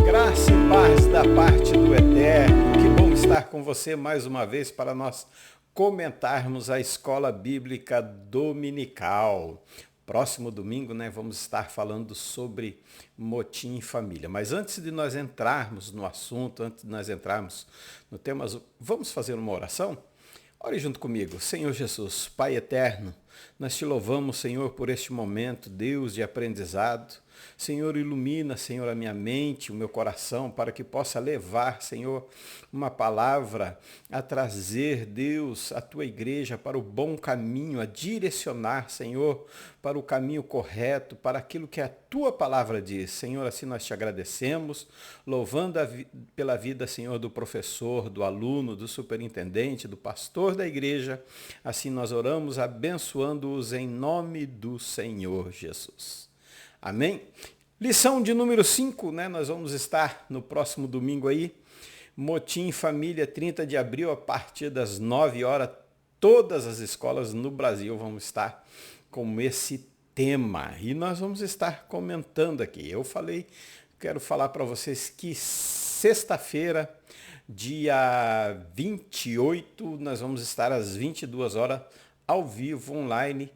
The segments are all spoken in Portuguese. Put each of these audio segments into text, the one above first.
Graça e paz da parte do Eterno. Que bom estar com você mais uma vez para nós comentarmos a Escola Bíblica Dominical. Próximo domingo, vamos estar falando sobre motim em família. Mas antes de nós entrarmos no assunto, antes de nós entrarmos no tema, vamos fazer uma oração? Ore junto comigo. Senhor Jesus, Pai eterno, nós te louvamos, Senhor, por este momento, Deus de aprendizado. Senhor, ilumina, Senhor, a minha mente, o meu coração, para que possa levar, Senhor, uma palavra a trazer, Deus, a tua igreja para o bom caminho, a direcionar, Senhor, para o caminho correto, para aquilo que a tua palavra diz. Senhor, assim nós te agradecemos, louvando pela vida, Senhor, do professor, do aluno, do superintendente, do pastor da igreja. Assim nós oramos, abençoando-os em nome do Senhor Jesus. Amém? Lição de número 5, nós vamos estar no próximo domingo aí, Motim em Família, 30 de abril, a partir das 9 horas, todas as escolas no Brasil vão estar com esse tema. E nós vamos estar comentando aqui. Quero falar para vocês que sexta-feira, dia 28, nós vamos estar às 22 horas, ao vivo, online,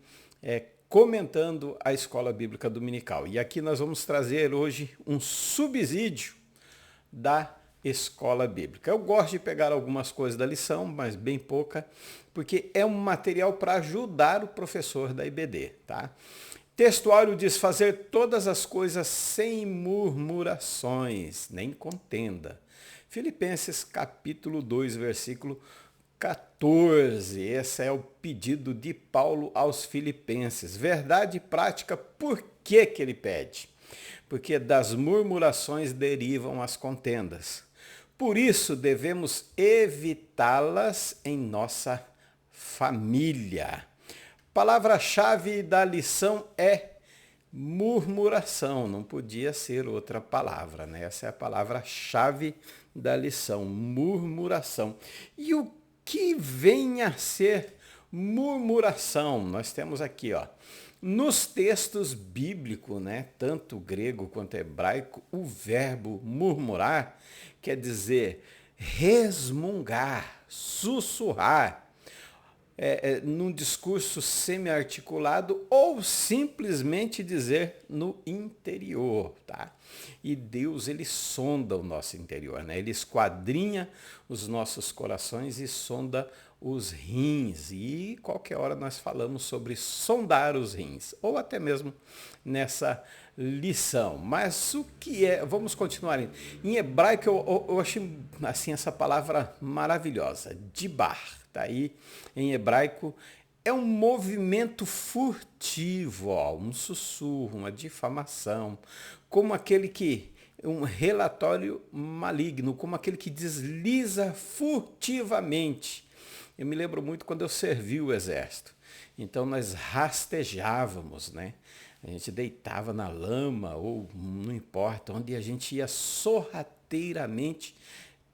comentando a Escola Bíblica Dominical. E aqui nós vamos trazer hoje um subsídio da Escola Bíblica. Eu gosto de pegar algumas coisas da lição, mas bem pouca, porque é um material para ajudar o professor da IBD, tá? Textuário diz: fazer todas as coisas sem murmurações, nem contenda. Filipenses capítulo 2, versículo 14, esse é o pedido de Paulo aos filipenses. Verdade prática, por que ele pede? Porque das murmurações derivam as contendas. Por isso devemos evitá-las em nossa família. Palavra-chave da lição é murmuração, não podia ser outra palavra, Essa é a palavra-chave da lição, murmuração. E o que vem a ser murmuração? Nós temos aqui, nos textos bíblicos, tanto grego quanto hebraico, o verbo murmurar quer dizer resmungar, sussurrar, num discurso semi-articulado ou simplesmente dizer no interior, tá? E Deus, ele sonda o nosso interior, Ele esquadrinha os nossos corações e sonda os rins. E qualquer hora nós falamos sobre sondar os rins, ou até mesmo nessa lição. Mas o que é? Vamos continuar. Em hebraico eu achei assim, essa palavra maravilhosa, dibar. Tá aí em hebraico, é um movimento furtivo, um sussurro, uma difamação, como um relatório maligno, como aquele que desliza furtivamente. Eu me lembro muito quando eu servi o exército. Então nós rastejávamos, A gente deitava na lama, ou não importa, onde a gente ia sorrateiramente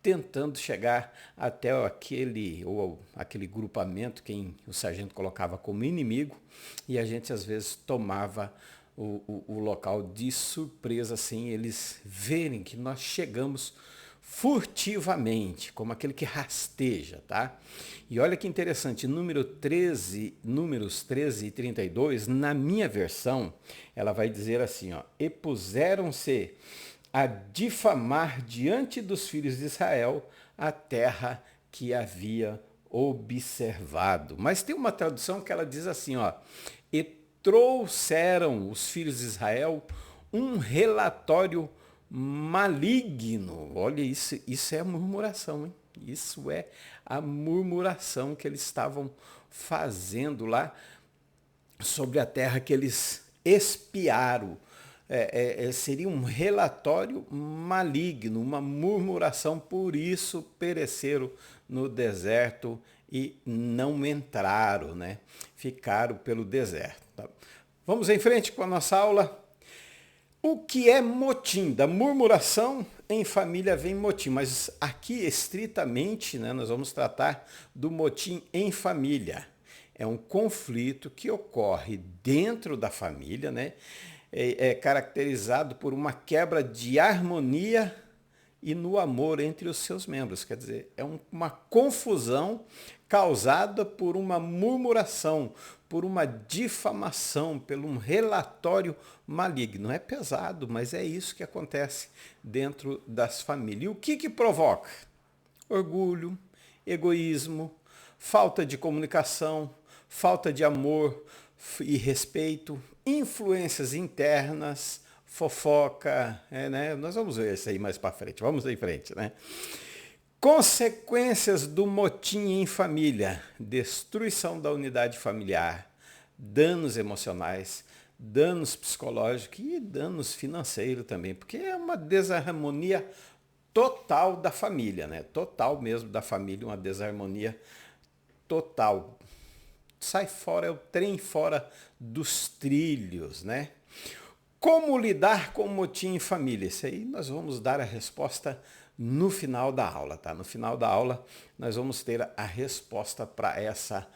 tentando chegar até aquele grupamento, quem o sargento colocava como inimigo, e a gente às vezes tomava o local de surpresa, sem eles verem que nós chegamos furtivamente, como aquele que rasteja, tá? E olha que interessante, números 13 e 32, na minha versão, ela vai dizer assim, e puseram-se a difamar diante dos filhos de Israel a terra que havia observado. Mas tem uma tradução que ela diz assim, e trouxeram os filhos de Israel um relatório maligno. Olha, isso é a murmuração, hein? Isso é a murmuração que eles estavam fazendo lá sobre a terra que eles espiaram. Seria um relatório maligno, uma murmuração, por isso pereceram no deserto e não entraram, Ficaram pelo deserto. Tá? Vamos em frente com a nossa aula. O que é motim? Da murmuração em família vem motim, mas aqui estritamente, né, nós vamos tratar do motim em família. É um conflito que ocorre dentro da família, né? É caracterizado por uma quebra de harmonia e no amor entre os seus membros. Quer dizer, é uma confusão causada por uma murmuração, por uma difamação, por um relatório maligno. É pesado, mas é isso que acontece dentro das famílias. E o que provoca? Orgulho, egoísmo, falta de comunicação, falta de amor e respeito, influências internas, fofoca, né? Nós vamos ver isso aí mais para frente. Vamos em frente, né? Consequências do motim em família: destruição da unidade familiar, danos emocionais, danos psicológicos e danos financeiros também, porque é uma desarmonia total da família, né? Total mesmo da família, uma desarmonia total. Sai fora, é o trem fora dos trilhos, né? Como lidar com motim em família? Isso aí nós vamos dar a resposta no final da aula, tá? No final da aula nós vamos ter a resposta para essa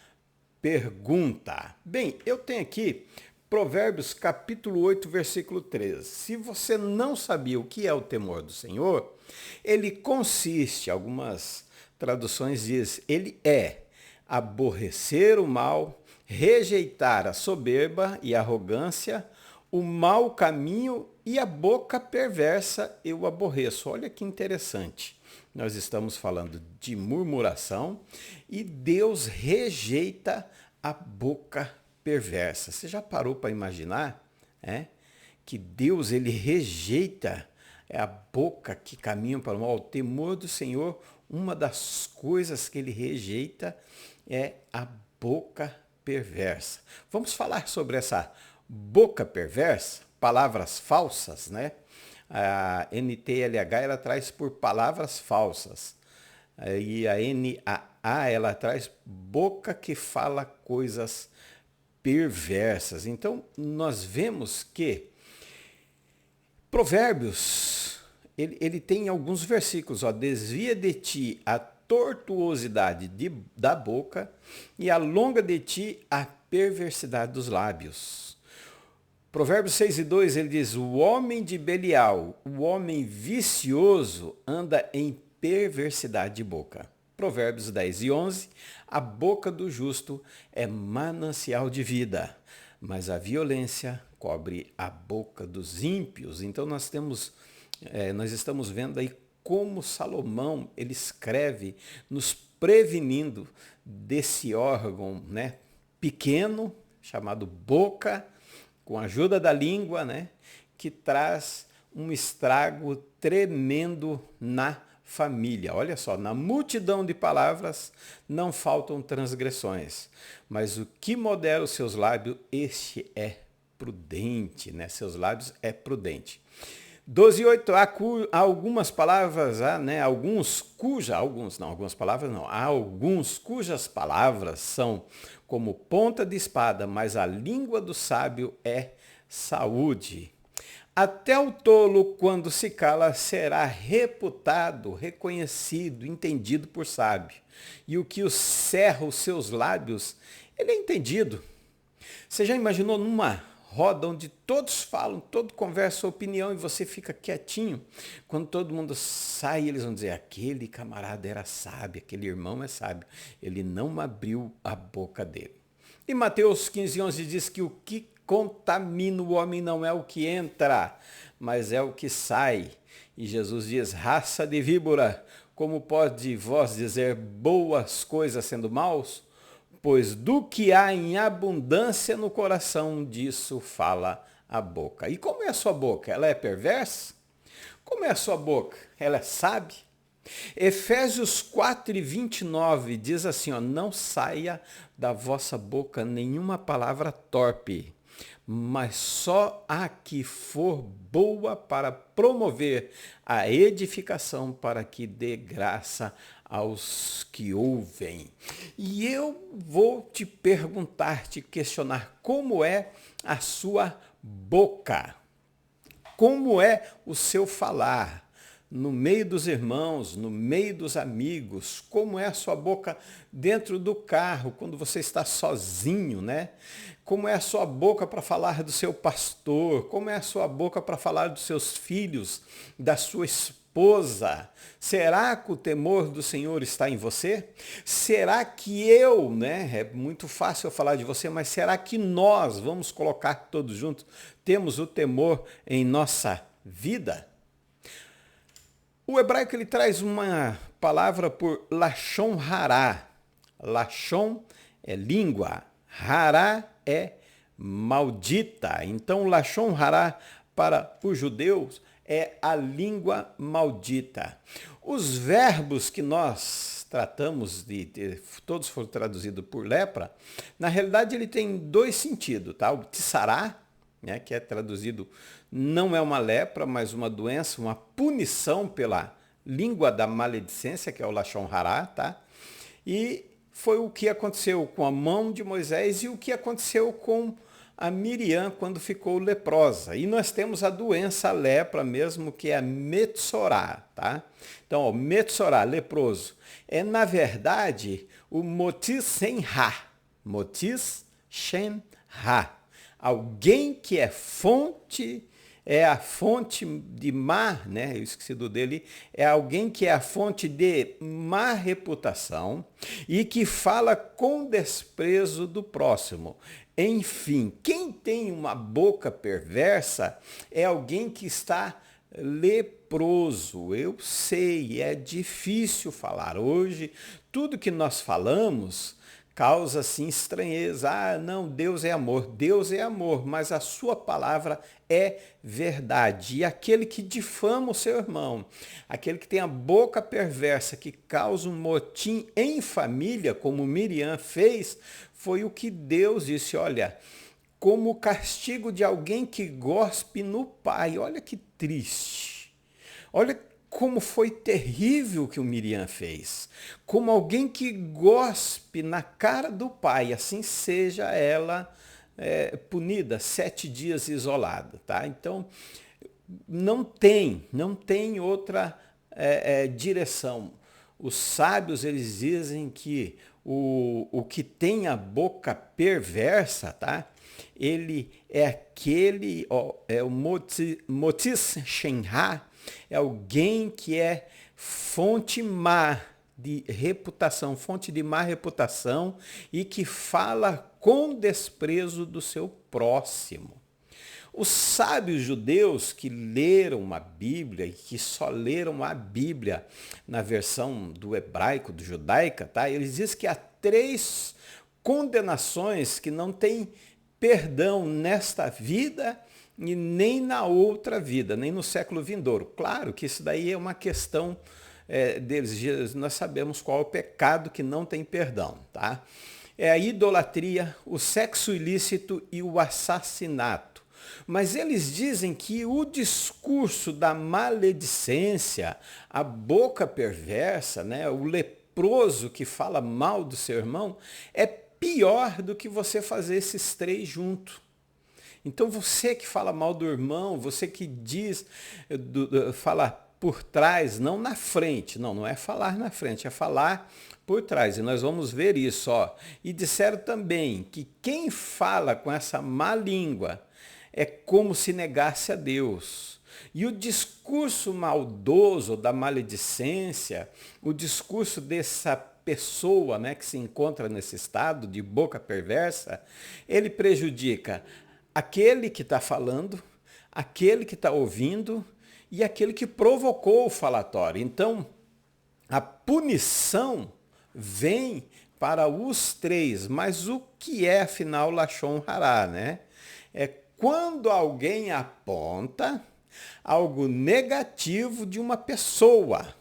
pergunta. Bem, eu tenho aqui Provérbios capítulo 8, versículo 13. Se você não sabia o que é o temor do Senhor, ele consiste, algumas traduções dizem, ele é aborrecer o mal, rejeitar a soberba e a arrogância, o mau caminho e a boca perversa eu aborreço. Olha que interessante. Nós estamos falando de murmuração e Deus rejeita a boca perversa. Você já parou para imaginar, que Deus ele rejeita a boca que caminha para o mal? O temor do Senhor, uma das coisas que ele rejeita é a boca perversa. Vamos falar sobre essa boca perversa, palavras falsas, né? A NTLH ela traz por palavras falsas. E a NAA ela traz boca que fala coisas perversas. Então, nós vemos que Provérbios, ele tem alguns versículos, ó, desvia de ti a tortuosidade da boca e alonga de ti a perversidade dos lábios. Provérbios 6:2 ele diz, o homem de Belial, o homem vicioso, anda em perversidade de boca. Provérbios 10:11, a boca do justo é manancial de vida, mas a violência cobre a boca dos ímpios. Então nós estamos vendo aí como Salomão ele escreve nos prevenindo desse órgão, né, pequeno, chamado boca, com a ajuda da língua, né, que traz um estrago tremendo na família. Olha só, na multidão de palavras não faltam transgressões, mas o que modera os seus lábios, este é prudente, né? Seus lábios é prudente. 12:8, há algumas palavras, né? Há alguns cujas palavras são como ponta de espada, mas a língua do sábio é saúde. Até o tolo, quando se cala, será reputado, reconhecido, entendido por sábio. E o que cerra os seus lábios, ele é entendido. Você já imaginou numa roda onde todos falam, todo conversa sua opinião e você fica quietinho? Quando todo mundo sai, eles vão dizer, aquele camarada era sábio, aquele irmão é sábio. Ele não abriu a boca dele. E Mateus 15:11 diz que o que contamina o homem não é o que entra, mas é o que sai. E Jesus diz, raça de víbora, como pode vós dizer boas coisas sendo maus? Pois do que há em abundância no coração, disso fala a boca. E como é a sua boca? Ela é perversa? Como é a sua boca? Ela é sábia? Efésios 4:29 diz assim, ó, não saia da vossa boca nenhuma palavra torpe, mas só a que for boa para promover a edificação, para que dê graça aos que ouvem. E eu vou te perguntar, te questionar, como é a sua boca? Como é o seu falar no meio dos irmãos, no meio dos amigos? Como é a sua boca dentro do carro, quando você está sozinho, né? Como é a sua boca para falar do seu pastor? Como é a sua boca para falar dos seus filhos, da sua esposa? Será que o temor do Senhor está em você? Será que né? É muito fácil eu falar de você, mas será que nós, vamos colocar todos juntos, temos o temor em nossa vida? O hebraico ele traz uma palavra por lashon hará. Lashon é língua, hará é maldita. Então, lashon hará para os judeus é a língua maldita. Os verbos que nós tratamos todos foram traduzidos por lepra, na realidade ele tem dois sentidos, tá? O tissará, né, que é traduzido, não é uma lepra, mas uma doença, uma punição pela língua da maledicência, que é o lashon hará, tá? E foi o que aconteceu com a mão de Moisés e o que aconteceu com a Miriam quando ficou leprosa. E nós temos a doença, a lepra mesmo, que é a metsorá, tá? Então, ó, metsorá, leproso, é na verdade o motis sem ra. Motis shem ra. Alguém que é fonte, é a fonte de má, né? Eu esqueci do dele. É alguém que é a fonte de má reputação e que fala com desprezo do próximo. Enfim, quem tem uma boca perversa é alguém que está leproso. Eu sei, é difícil falar. Hoje, tudo que nós falamos causa assim estranheza. Ah, não, Deus é amor. Deus é amor, mas a sua palavra é verdade. E aquele que difama o seu irmão, aquele que tem a boca perversa, que causa um motim em família, como Miriam fez, foi o que Deus disse, olha, como o castigo de alguém que gospe no pai. Olha que triste. Olha como foi terrível o que o Miriam fez. Como alguém que gospe na cara do pai, assim seja ela punida, 7 dias isolada. Tá? Então, não tem outra direção. Os sábios, eles dizem que o que tem a boca perversa, tá? Ele é aquele, é o motis shenha, é alguém que é fonte má de reputação, fonte de má reputação e que fala com desprezo do seu próximo. Os sábios judeus que leram a Bíblia e que só leram a Bíblia na versão do hebraico, do judaica, tá? Eles dizem que há 3 condenações que não têm perdão nesta vida e nem na outra vida, nem no século vindouro. Claro que isso daí é uma questão deles. Nós sabemos qual é o pecado que não tem perdão, tá? É a idolatria, o sexo ilícito e o assassinato. Mas eles dizem que o discurso da maledicência, a boca perversa, né, o leproso que fala mal do seu irmão, é pior do que você fazer esses 3 juntos. Então você que fala mal do irmão, você que diz, fala por trás, não na frente, não é falar na frente, é falar por trás. E nós vamos ver isso. E disseram também que quem fala com essa má língua é como se negasse a Deus. E o discurso maldoso da maledicência, o discurso dessa pessoa, né, que se encontra nesse estado de boca perversa, ele prejudica aquele que está falando, aquele que está ouvindo e aquele que provocou o falatório. Então, a punição vem para os 3, mas o que é, afinal, lashon hará, né? É quando alguém aponta algo negativo de uma pessoa.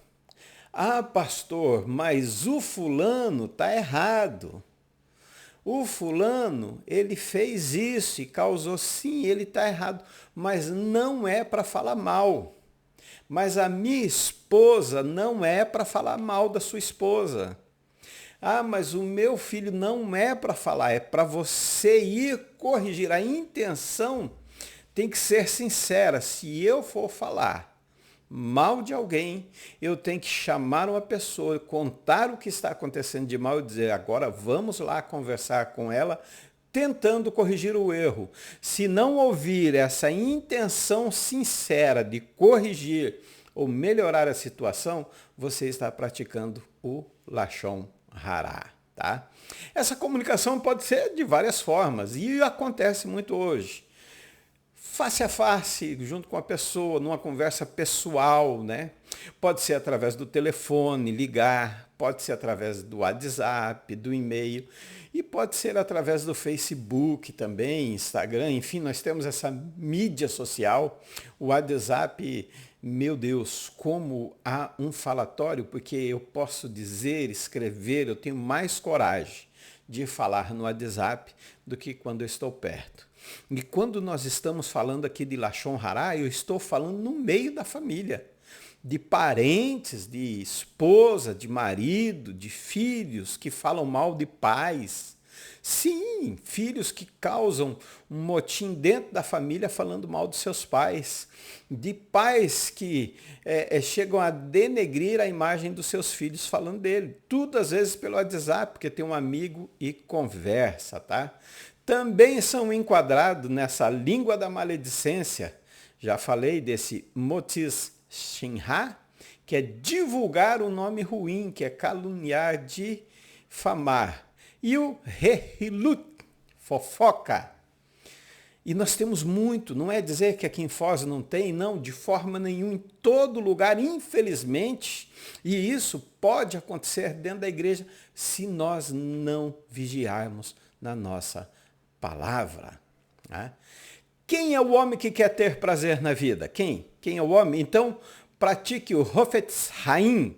Ah, pastor, mas o fulano está errado. O fulano, ele fez isso e causou, sim, ele está errado, mas não é para falar mal. Mas a minha esposa não é para falar mal da sua esposa. Ah, mas o meu filho não é para falar, é para você ir corrigir. A intenção tem que ser sincera. Se eu for falar mal de alguém, eu tenho que chamar uma pessoa, contar o que está acontecendo de mal e dizer, agora vamos lá conversar com ela, tentando corrigir o erro. Se não ouvir essa intenção sincera de corrigir ou melhorar a situação, você está praticando o Lashon Hará, tá? Essa comunicação pode ser de várias formas e acontece muito hoje. Face a face, junto com a pessoa, numa conversa pessoal, né? Pode ser através do telefone, ligar, pode ser através do WhatsApp, do e-mail e pode ser através do Facebook também, Instagram, enfim, nós temos essa mídia social, o WhatsApp, meu Deus, como há um falatório, porque eu posso dizer, escrever, eu tenho mais coragem de falar no WhatsApp do que quando eu estou perto. E quando nós estamos falando aqui de Lashon Hará, eu estou falando no meio da família, de parentes, de esposa, de marido, de filhos que falam mal de pais. Sim, filhos que causam um motim dentro da família falando mal dos seus pais. De pais que chegam a denegrir a imagem dos seus filhos falando dele. Tudo às vezes pelo WhatsApp, porque tem um amigo e conversa, tá? Também são enquadrados nessa língua da maledicência. Já falei desse motis shinha, que é divulgar um nome ruim, que é caluniar, difamar. E o rehilut, fofoca. E nós temos muito, não é dizer que aqui em Foz não tem, não, de forma nenhuma, em todo lugar, infelizmente. E isso pode acontecer dentro da igreja se nós não vigiarmos na nossa palavra. Né? Quem é o homem que quer ter prazer na vida? Quem? Quem é o homem? Então, pratique o Hofetz Haim,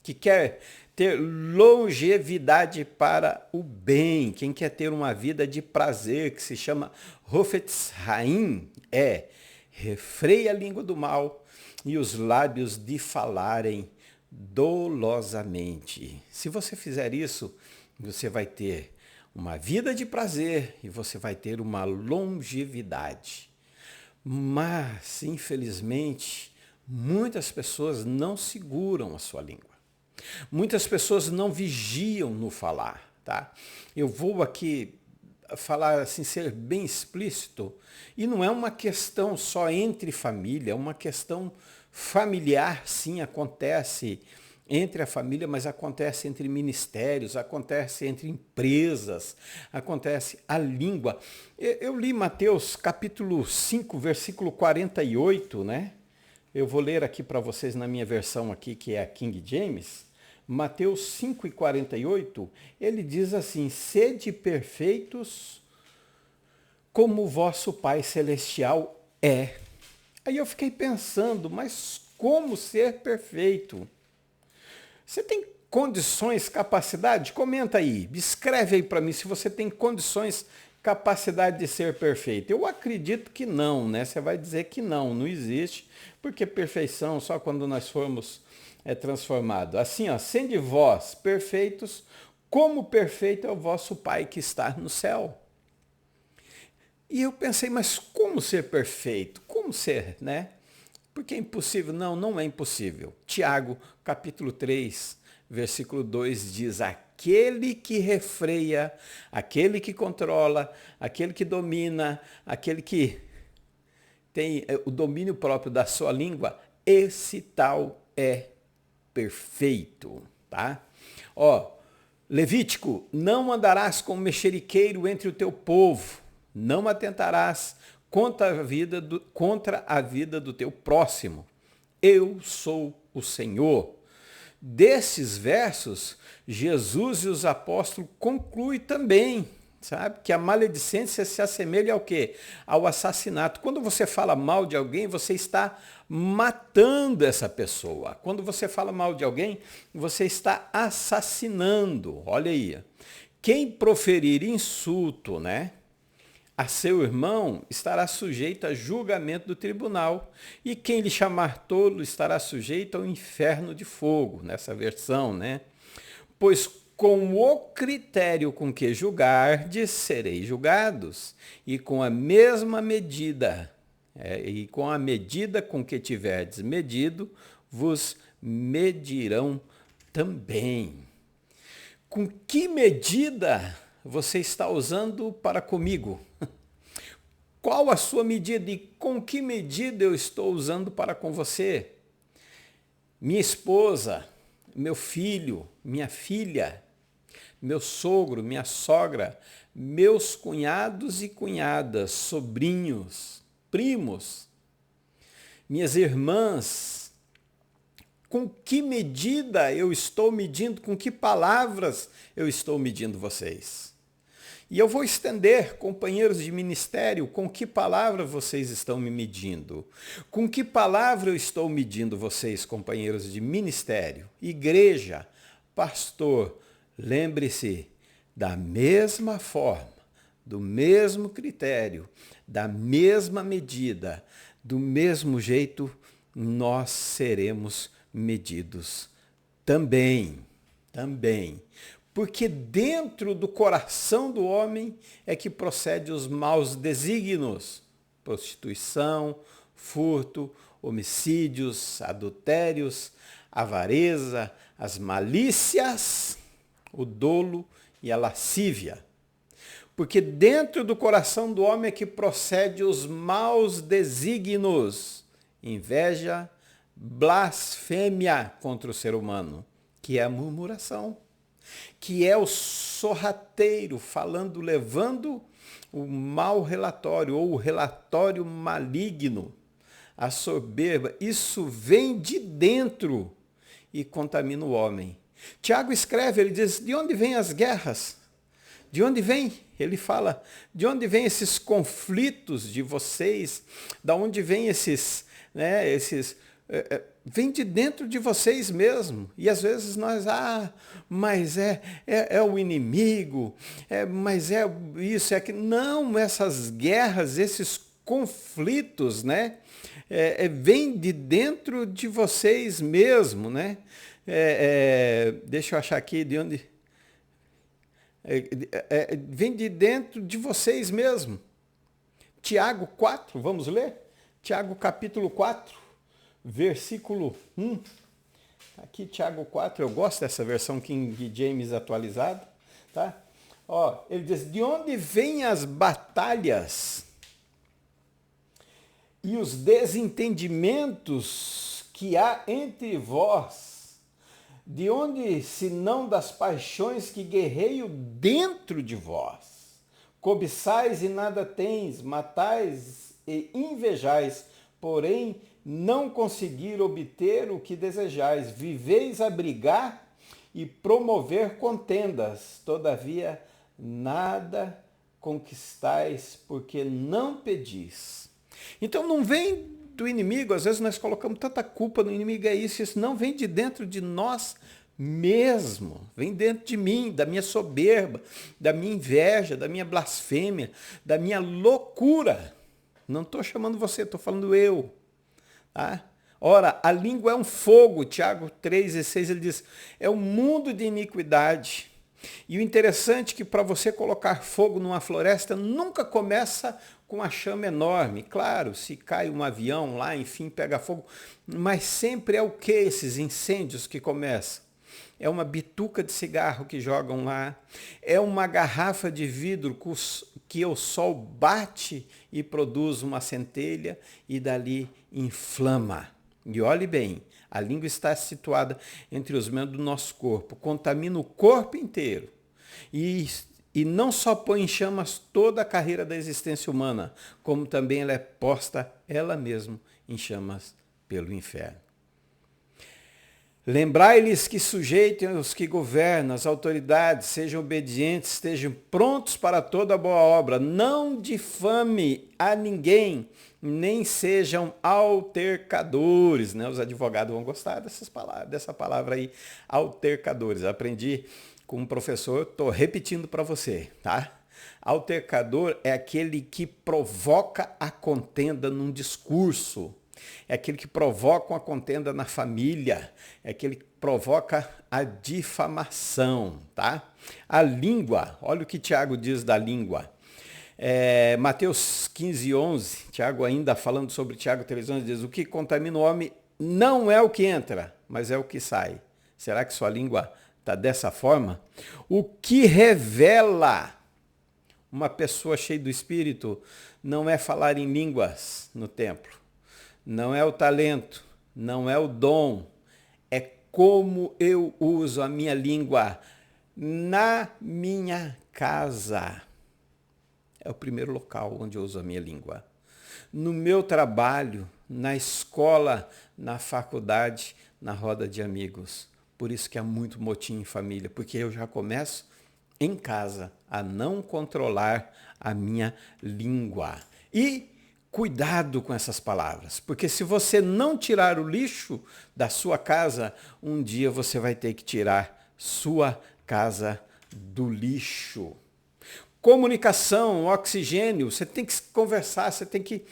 que quer ter longevidade para o bem. Quem quer ter uma vida de prazer, que se chama Hofetz Haim, refreia a língua do mal e os lábios de falarem dolosamente. Se você fizer isso, você vai ter uma vida de prazer e você vai ter uma longevidade. Mas, infelizmente, muitas pessoas não seguram a sua língua. Muitas pessoas não vigiam no falar, tá? Eu vou aqui falar assim, ser bem explícito, e não é uma questão só entre família, é uma questão familiar, sim, acontece entre a família, mas acontece entre ministérios, acontece entre empresas, acontece a língua. Eu li Mateus capítulo 5, versículo 48, né? Eu vou ler aqui para vocês na minha versão aqui, que é a King James. Mateus 5 e 48, ele diz assim, sede perfeitos como o vosso Pai Celestial é. Aí eu fiquei pensando, mas como ser perfeito? Você tem condições, capacidade? Comenta aí, escreve aí para mim se você tem condições, capacidade de ser perfeito. Eu acredito que não, né? Você vai dizer que não existe, porque perfeição só quando nós formos transformados. Assim, ó, sende vós perfeitos, como perfeito é o vosso Pai que está no céu. E eu pensei, mas como ser perfeito? Como ser, né? Porque é impossível? Não, não é impossível. Tiago, capítulo 3, versículo 2 diz, aquele que refreia, aquele que controla, aquele que domina, aquele que tem o domínio próprio da sua língua, esse tal é perfeito, tá? Ó, Levítico, não andarás com mexeriqueiro entre o teu povo, não atentarás contra a vida do teu próximo. Eu sou o Senhor. Desses versos, Jesus e os apóstolos concluem também, sabe, que a maledicência se assemelha ao quê? Ao assassinato. Quando você fala mal de alguém, você está matando essa pessoa. Quando você fala mal de alguém, você está assassinando. Olha aí. Quem proferir insulto, né, a seu irmão estará sujeito a julgamento do tribunal, e quem lhe chamar tolo estará sujeito ao inferno de fogo, nessa versão, né? Pois com o critério com que julgardes, sereis julgados, e com a mesma medida E com a medida com que tiverdes medido, vos medirão também. Com que medida você está usando para comigo? Qual a sua medida e com que medida eu estou usando para com você? Minha esposa, meu filho, minha filha, meu sogro, minha sogra, meus cunhados e cunhadas, sobrinhos, primos, minhas irmãs. Com que medida eu estou medindo, com que palavras eu estou medindo vocês? E eu vou estender, companheiros de ministério, com que palavra vocês estão me medindo? Com que palavra eu estou medindo vocês, companheiros de ministério? Igreja, pastor, lembre-se, da mesma forma, do mesmo critério, da mesma medida, do mesmo jeito, nós seremos medidos também. Porque dentro do coração do homem é que procede os maus desígnios, prostituição, furto, homicídios, adultérios, avareza, as malícias, o dolo e a lascívia. Porque dentro do coração do homem é que procede os maus desígnios, inveja, blasfêmia contra o ser humano, que é a murmuração, que é o sorrateiro falando, levando o mau relatório ou o relatório maligno, a soberba. Isso vem de dentro e contamina o homem. Tiago escreve, ele diz, de onde vêm as guerras? De onde vem? Ele fala, de onde vêm esses conflitos de vocês? Da onde vêm vem de dentro de vocês mesmo. E às vezes nós, mas é o inimigo, mas é isso, é aquilo. Não, essas guerras, esses conflitos, vem de dentro de vocês mesmo, deixa eu achar aqui de onde... vem de dentro de vocês mesmo. Tiago 4, vamos ler? Tiago capítulo 4, versículo 1. Aqui Tiago 4, eu gosto dessa versão King James atualizada. Tá? Ele diz, de onde vêm as batalhas e os desentendimentos que há entre vós? De onde, se não das paixões que guerreiam dentro de vós? Cobiçais e nada tens, matais e invejais, porém não conseguir obter o que desejais. Viveis a brigar e promover contendas, todavia nada conquistais, porque não pedis. Então não vem do inimigo, às vezes nós colocamos tanta culpa no inimigo, isso não vem de dentro de nós mesmo, vem dentro de mim, da minha soberba, da minha inveja, da minha blasfêmia, da minha loucura. Não estou chamando você, estou falando eu. Tá? Ora, a língua é um fogo, Tiago 3,16, ele diz, é um mundo de iniquidade. E o interessante é que para você colocar fogo numa floresta, nunca começa com uma chama enorme. Claro, se cai um avião lá, enfim, pega fogo, mas sempre é o que esses incêndios que começam? É uma bituca de cigarro que jogam lá, é uma garrafa de vidro que o sol bate e produz uma centelha e dali inflama. E olhe bem, a língua está situada entre os membros do nosso corpo, contamina o corpo inteiro e não só põe em chamas toda a carreira da existência humana, como também ela é posta ela mesma em chamas pelo inferno. Lembrai-lhes que sujeitem os que governam, as autoridades, sejam obedientes, estejam prontos para toda boa obra, não difame a ninguém, nem sejam altercadores. Os advogados vão gostar dessa palavra aí, altercadores. Aprendi com um professor, estou repetindo para você, tá? Altercador é aquele que provoca a contenda num discurso. É aquele que provoca uma contenda na família, é aquele que provoca a difamação, tá? A língua, olha o que Tiago diz da língua. Mateus 15:11, Tiago ainda falando sobre Tiago 3:11, diz: o que contamina o homem não é o que entra, mas é o que sai. Será que sua língua está dessa forma? O que revela uma pessoa cheia do Espírito não é falar em línguas no templo, não é o talento, não é o dom, é como eu uso a minha língua na minha casa. É o primeiro local onde eu uso a minha língua. No meu trabalho, na escola, na faculdade, na roda de amigos. Por isso que há muito motim em família, porque eu já começo em casa a não controlar a minha língua. E cuidado com essas palavras, porque se você não tirar o lixo da sua casa, um dia você vai ter que tirar sua casa do lixo. Comunicação, oxigênio, você tem que conversar, você tem que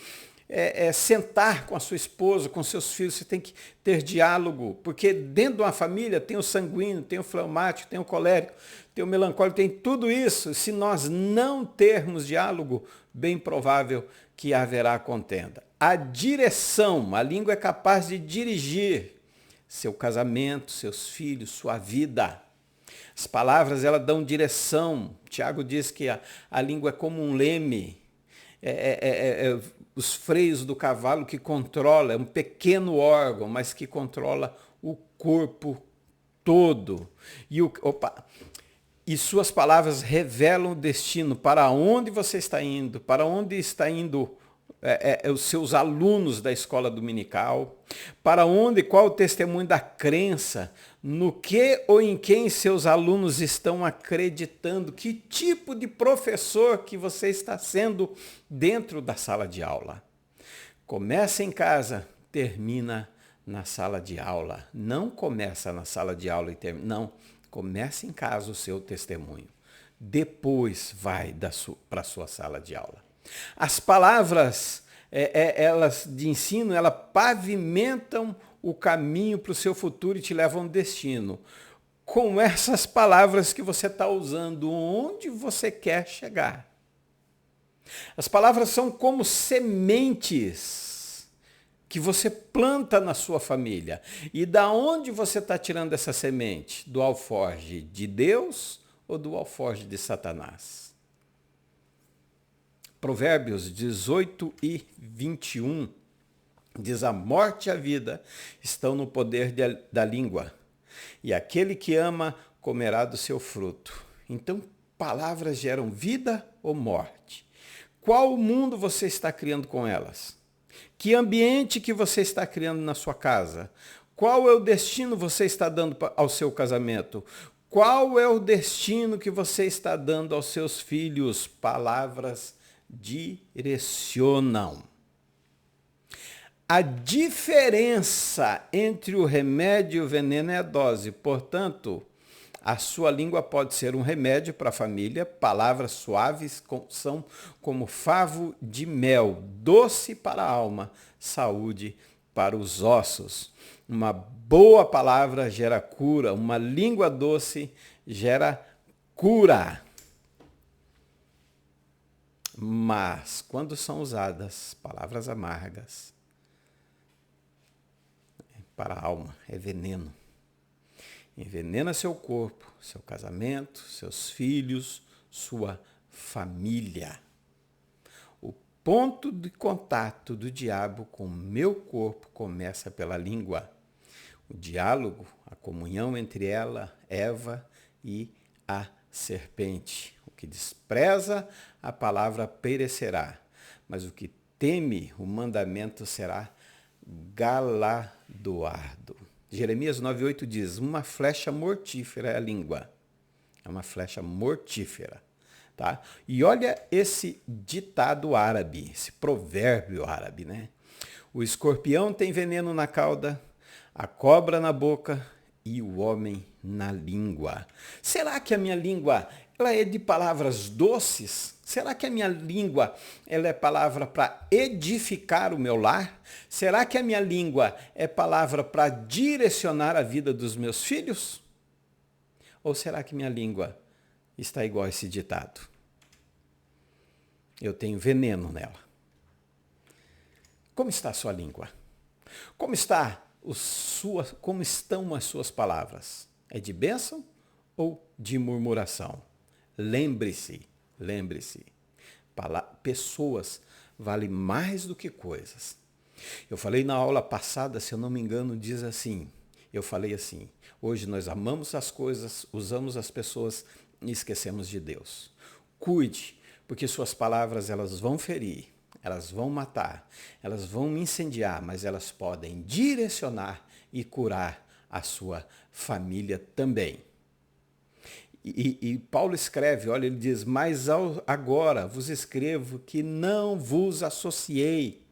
sentar com a sua esposa, com seus filhos, você tem que ter diálogo, porque dentro de uma família tem o sanguíneo, tem o fleumático, tem o colérico, tem o melancólico, tem tudo isso. Se nós não termos diálogo, bem provável que haverá contenda. A direção, a língua é capaz de dirigir seu casamento, seus filhos, sua vida. As palavras, elas dão direção. Tiago diz que a língua é como um leme, os freios do cavalo que controla, é um pequeno órgão, mas que controla o corpo todo. E suas palavras revelam o destino, para onde você está indo, para onde está indo os seus alunos da escola dominical, para onde, qual o testemunho da crença, no que ou em quem seus alunos estão acreditando, que tipo de professor que você está sendo dentro da sala de aula. Começa em casa, termina na sala de aula. Não começa na sala de aula e termina, não. Começa em casa o seu testemunho. Depois vai para a sua sala de aula. As palavras elas de ensino, elas pavimentam o caminho para o seu futuro e te levam a um destino. Com essas palavras que você está usando, onde você quer chegar. As palavras são como sementes que você planta na sua família. E da onde você está tirando essa semente? Do alforje de Deus ou do alforje de Satanás? Provérbios 18:21 diz: a morte e a vida estão no poder da língua, e aquele que ama comerá do seu fruto. Então, palavras geram vida ou morte? Qual mundo você está criando com elas? Que ambiente que você está criando na sua casa? Qual é o destino que você está dando ao seu casamento? Qual é o destino que você está dando aos seus filhos? Palavras direcionam. A diferença entre o remédio e o veneno é a dose. Portanto, a sua língua pode ser um remédio para a família. Palavras suaves são como favo de mel, doce para a alma, saúde para os ossos. Uma boa palavra gera cura, uma língua doce gera cura. Mas, quando são usadas palavras amargas, para a alma, é veneno. Envenena seu corpo, seu casamento, seus filhos, sua família. O ponto de contato do diabo com o meu corpo começa pela língua. O diálogo, a comunhão entre ela, Eva, e a serpente. O que despreza a palavra perecerá, mas o que teme o mandamento será galardoado. Jeremias 9:8 diz: uma flecha mortífera é a língua. É uma flecha mortífera. Tá? E olha esse ditado árabe, esse provérbio árabe, né? O escorpião tem veneno na cauda, a cobra na boca e o homem na língua. Será que a minha língua ela é de palavras doces? Será que a minha língua ela é palavra para edificar o meu lar? Será que a minha língua é palavra para direcionar a vida dos meus filhos? Ou será que minha língua está igual a esse ditado? eu tenho veneno nela. Como está a sua língua? Como estão as suas palavras? É de bênção ou de murmuração? Lembre-se, pessoas valem mais do que coisas. Eu falei na aula passada, se eu não me engano, diz assim, eu falei assim, hoje nós amamos as coisas, usamos as pessoas e esquecemos de Deus. Cuide, porque suas palavras elas vão ferir, elas vão matar, elas vão incendiar, mas elas podem direcionar e curar a sua família também. E Paulo escreve, olha, ele diz, mas agora vos escrevo que não vos associei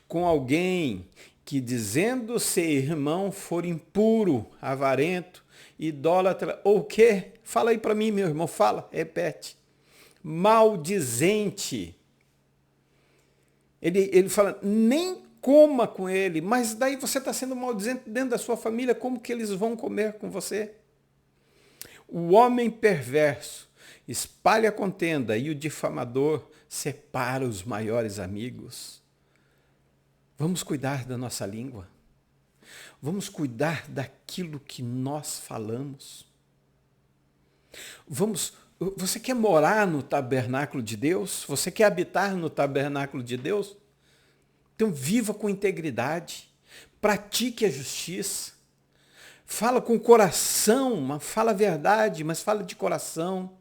com alguém que, dizendo ser irmão, for impuro, avarento, idólatra, ou o quê? Fala aí para mim, meu irmão, fala, repete. Maldizente. Ele fala, nem coma com ele, mas daí você está sendo maldizente dentro da sua família, como que eles vão comer com você? O homem perverso espalha a contenda e o difamador separa os maiores amigos. Vamos cuidar da nossa língua. Vamos cuidar daquilo que nós falamos. Você quer morar no tabernáculo de Deus? Você quer habitar no tabernáculo de Deus? Então viva com integridade. Pratique a justiça. Fala com o coração, fala a verdade, mas fala de coração.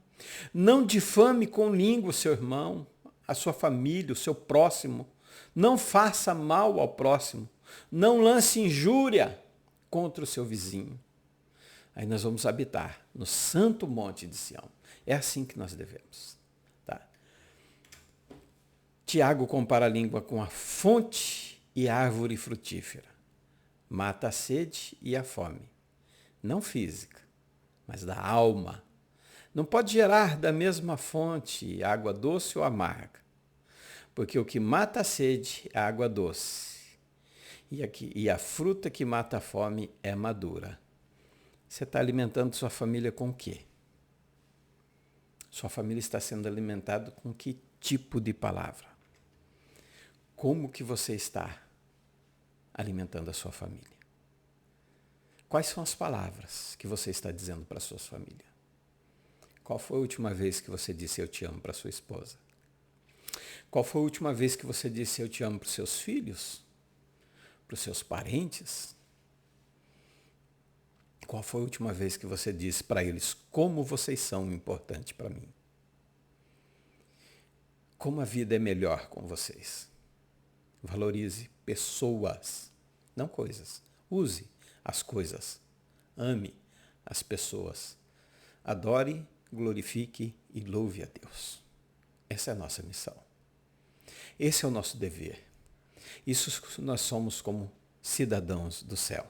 Não difame com língua o seu irmão, a sua família, o seu próximo. Não faça mal ao próximo. Não lance injúria contra o seu vizinho. Aí nós vamos habitar no santo monte de Sião. É assim que nós devemos. Tá? Tiago compara a língua com a fonte e a árvore frutífera. Mata a sede e a fome. Não física, mas da alma. Não pode gerar da mesma fonte água doce ou amarga, porque o que mata a sede é a água doce, e a fruta que mata a fome é madura. Você está alimentando sua família com o quê? Sua família está sendo alimentada com que tipo de palavra? Como que você está alimentando a sua família? Quais são as palavras que você está dizendo para a sua família? Qual foi a última vez que você disse eu te amo para sua esposa? Qual foi a última vez que você disse eu te amo para os seus filhos? Para os seus parentes? Qual foi a última vez que você disse para eles como vocês são importantes para mim? Como a vida é melhor com vocês? Valorize pessoas, não coisas. Use as coisas. Ame as pessoas. Adore, glorifique e louve a Deus. Essa é a nossa missão. Esse é o nosso dever. Isso nós somos como cidadãos do céu.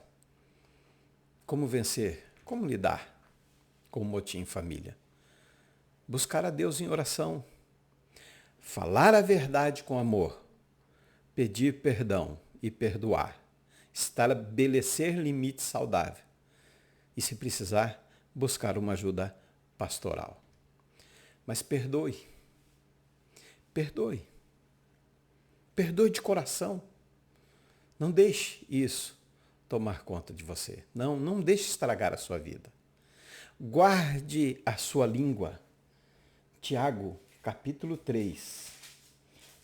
Como vencer? Como lidar com o motim em família? Buscar a Deus em oração. Falar a verdade com amor. Pedir perdão e perdoar. Estabelecer limites saudáveis. E, se precisar, buscar uma ajuda pastoral. Mas perdoe. Perdoe. Perdoe de coração. Não deixe isso tomar conta de você. Não deixe estragar a sua vida. Guarde a sua língua. Tiago, capítulo 3,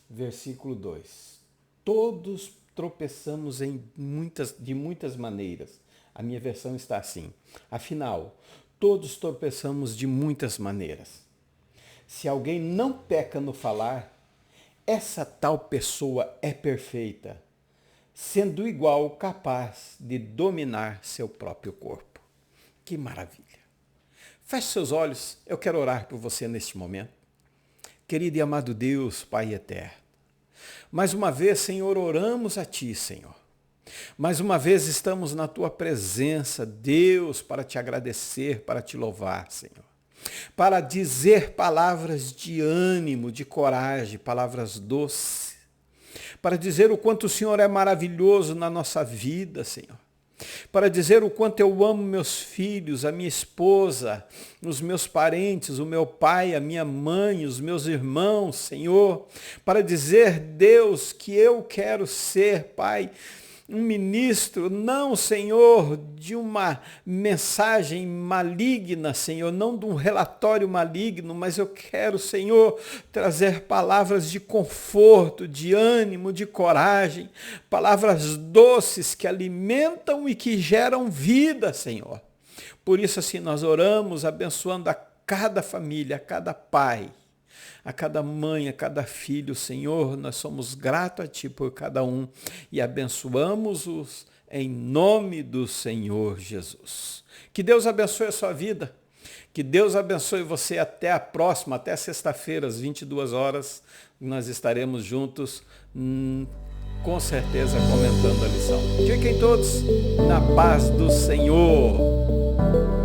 versículo 2. Todos tropeçamos de muitas maneiras. A minha versão está assim. Afinal, todos tropeçamos de muitas maneiras. Se alguém não peca no falar, essa tal pessoa é perfeita, sendo igual capaz de dominar seu próprio corpo. Que maravilha! Feche seus olhos, eu quero orar por você neste momento. Querido e amado Deus, Pai eterno, mais uma vez, Senhor, oramos a Ti, Senhor. Mais uma vez estamos na Tua presença, Deus, para Te agradecer, para Te louvar, Senhor. Para dizer palavras de ânimo, de coragem, palavras doces. Para dizer o quanto o Senhor é maravilhoso na nossa vida, Senhor. para dizer o quanto eu amo meus filhos, a minha esposa, os meus parentes, o meu pai, a minha mãe, os meus irmãos, Senhor, para dizer, Deus, que eu quero ser, Pai, um ministro, não, Senhor, de uma mensagem maligna, Senhor, não de um relatório maligno, mas eu quero, Senhor, trazer palavras de conforto, de ânimo, de coragem, palavras doces que alimentam e que geram vida, Senhor. Por isso, assim, nós oramos, abençoando a cada família, a cada pai, a cada mãe, a cada filho, Senhor, nós somos gratos a Ti por cada um e abençoamos-os em nome do Senhor Jesus. Que Deus abençoe a sua vida, que Deus abençoe você até a próxima, até sexta-feira, às 22 horas, nós estaremos juntos, com certeza, comentando a lição. Fiquem todos na paz do Senhor.